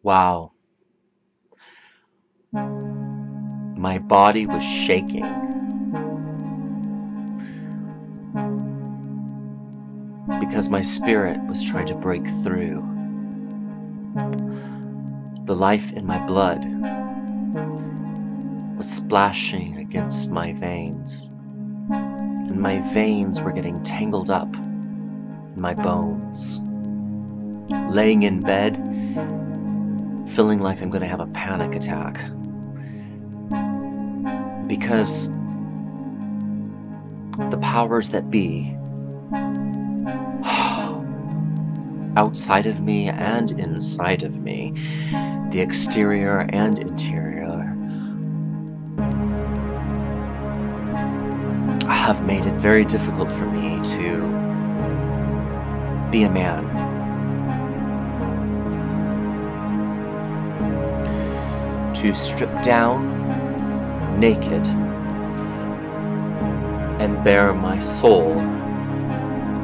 Wow. My body was shaking. Because my spirit was trying to break through. The life in my blood was splashing against my veins, and my veins were getting tangled up in my bones. Laying in bed, feeling like I'm going to have a panic attack. Because the powers that be, outside of me and inside of me, the exterior and interior, have made it very difficult for me to be a man. To strip down naked and bare my soul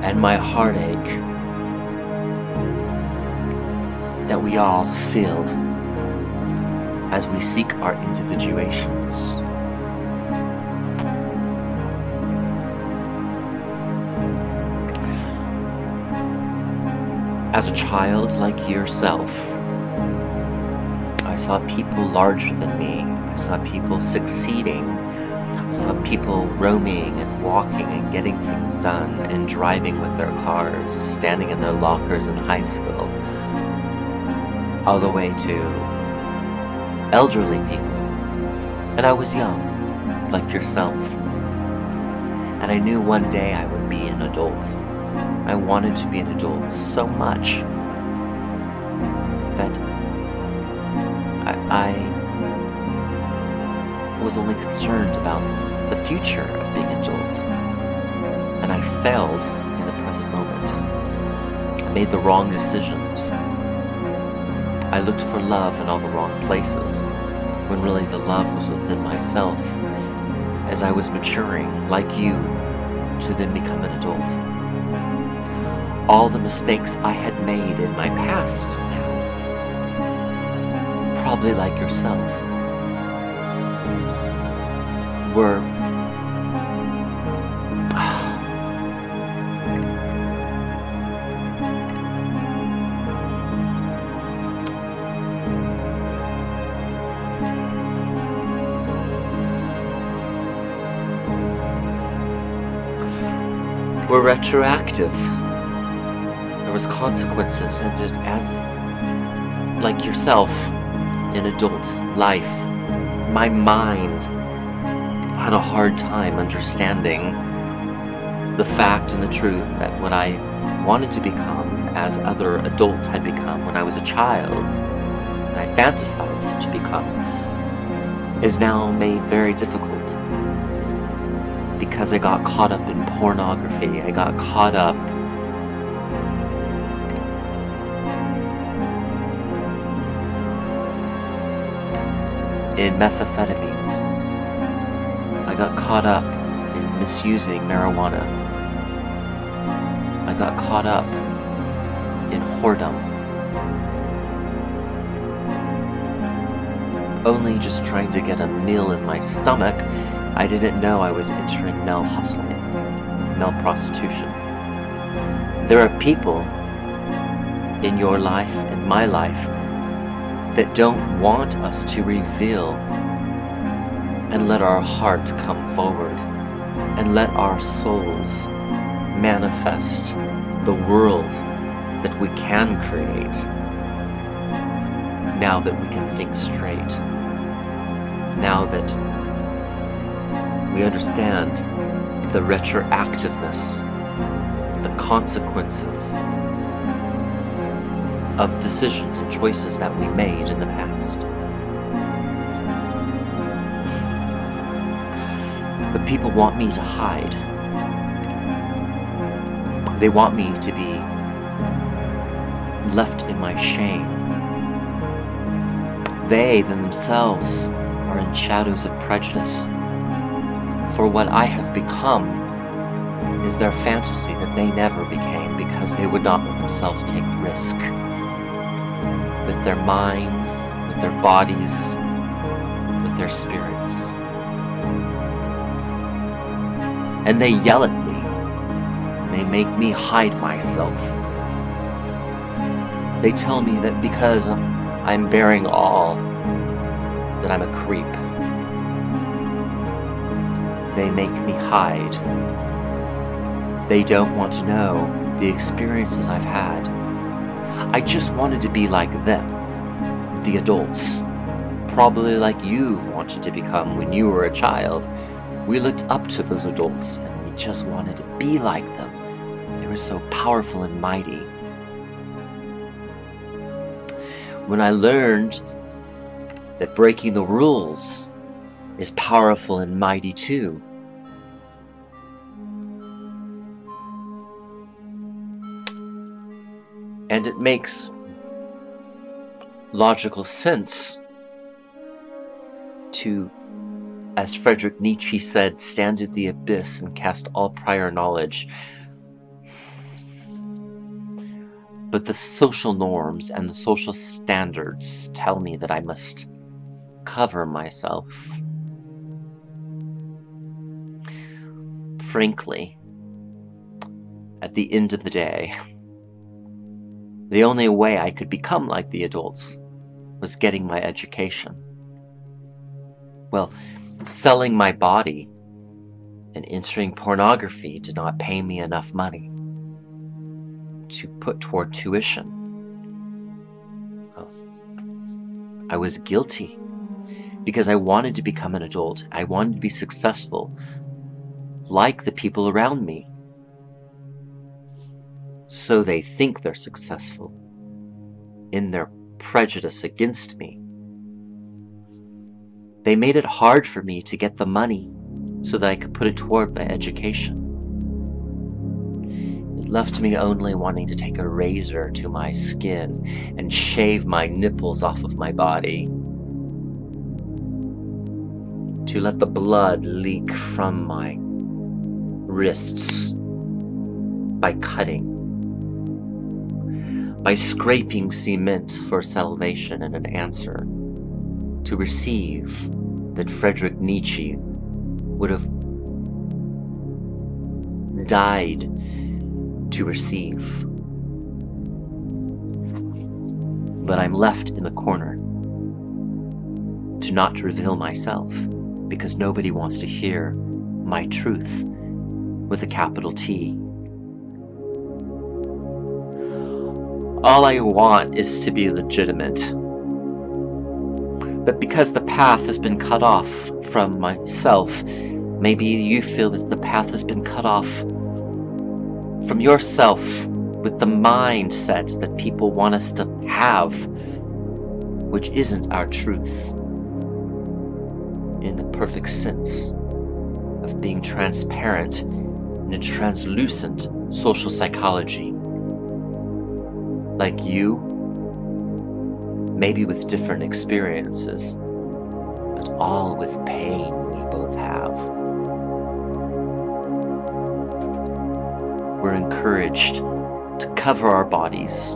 and my heartache that we all feel as we seek our individuations. As a child like yourself, I saw people larger than me. I saw people succeeding. I saw people roaming and walking and getting things done and driving with their cars, standing in their lockers in high school, all the way to elderly people. And I was young, like yourself. And I knew one day I would be an adult. I wanted to be an adult so much that I was only concerned about the future of being an adult. And I failed in the present moment. I made the wrong decisions. I looked for love in all the wrong places, when really the love was within myself, as I was maturing, like you, to then become an adult. All the mistakes I had made in my past now, probably like yourself, were retroactive. There was consequences, and it, as like yourself in adult life, my mind had a hard time understanding the fact and the truth that what I wanted to become, as other adults had become when I was a child, and I fantasized to become, is now made very difficult. Because I got caught up in pornography, I got caught up in methamphetamines. I got caught up in misusing marijuana. I got caught up in whoredom. Only just trying to get a meal in my stomach, I didn't know I was entering male hustling, male prostitution. There are people in your life and my life that don't want us to reveal and let our heart come forward and let our souls manifest the world that we can create now that we can think straight, now that we understand the retroactiveness, the consequences of decisions and choices that we made in the past. But people want me to hide. They want me to be left in my shame. They themselves are in shadows of prejudice. For what I have become is their fantasy that they never became, because they would not let themselves take risk. with their minds, with their bodies, with their spirits. And they yell at me. They make me hide myself. They tell me that because I'm bearing all, that I'm a creep. They make me hide. They don't want to know the experiences I've had. I just wanted to be like them, the adults. Probably like you've wanted to become when you were a child. We looked up to those adults and we just wanted to be like them. They were so powerful and mighty. When I learned that breaking the rules is powerful and mighty too, and it makes logical sense to, as Friedrich Nietzsche said, stand at the abyss and cast all prior knowledge. But the social norms and the social standards tell me that I must cover myself. Frankly, at the end of the day, the only way I could become like the adults was getting my education. Well, selling my body and entering pornography did not pay me enough money to put toward tuition. Well, I was guilty because I wanted to become an adult. I wanted to be successful like the people around me. So they think they're successful in their prejudice against me. They made it hard for me to get the money so that I could put it toward my education. It left me only wanting to take a razor to my skin and shave my nipples off of my body, to let the blood leak from my wrists by cutting, by scraping cement for salvation and an answer, to receive that Friedrich Nietzsche would have died to receive. But I'm left in the corner to not reveal myself because nobody wants to hear my truth with a capital T. All I want is to be legitimate. But because the path has been cut off from myself, maybe you feel that the path has been cut off from yourself with the mindset that people want us to have, which isn't our truth in the perfect sense of being transparent in a translucent social psychology. Like you, maybe with different experiences, but all with pain we both have. We're encouraged to cover our bodies.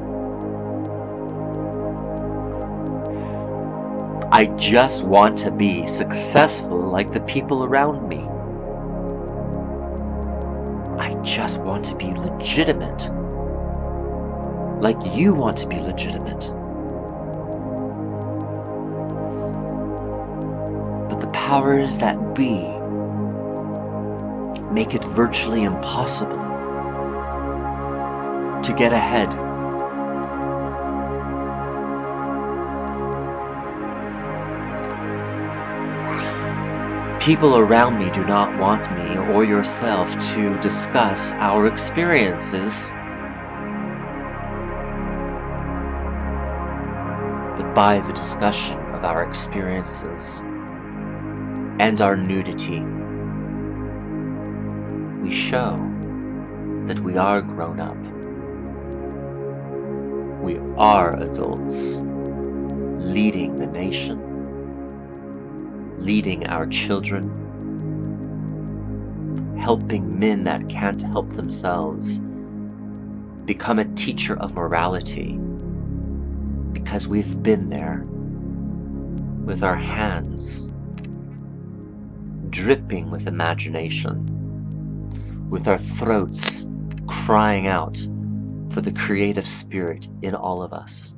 I just want to be successful like the people around me. I just want to be legitimate, like you want to be legitimate. But the powers that be make it virtually impossible to get ahead. People around me do not want me or yourself to discuss our experiences, but by the discussion of our experiences and our nudity, we show that we are grown up. We are adults, leading the nation, leading our children, helping men that can't help themselves become a teacher of morality, because we've been there with our hands dripping with imagination, with our throats crying out for the creative spirit in all of us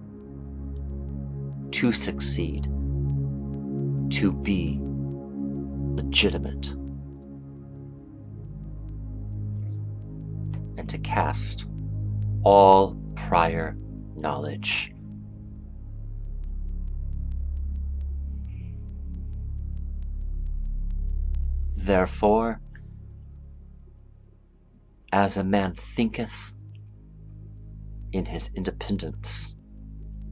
to succeed, to be legitimate, and to cast all prior knowledge. Therefore, as a man thinketh in his independence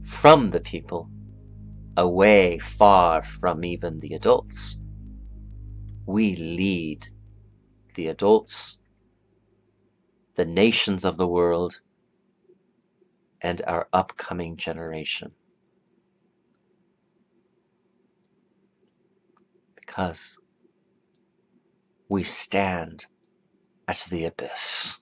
from the people, away far from even the adults, we lead the adults, the nations of the world, and our upcoming generation. Because we stand at the abyss.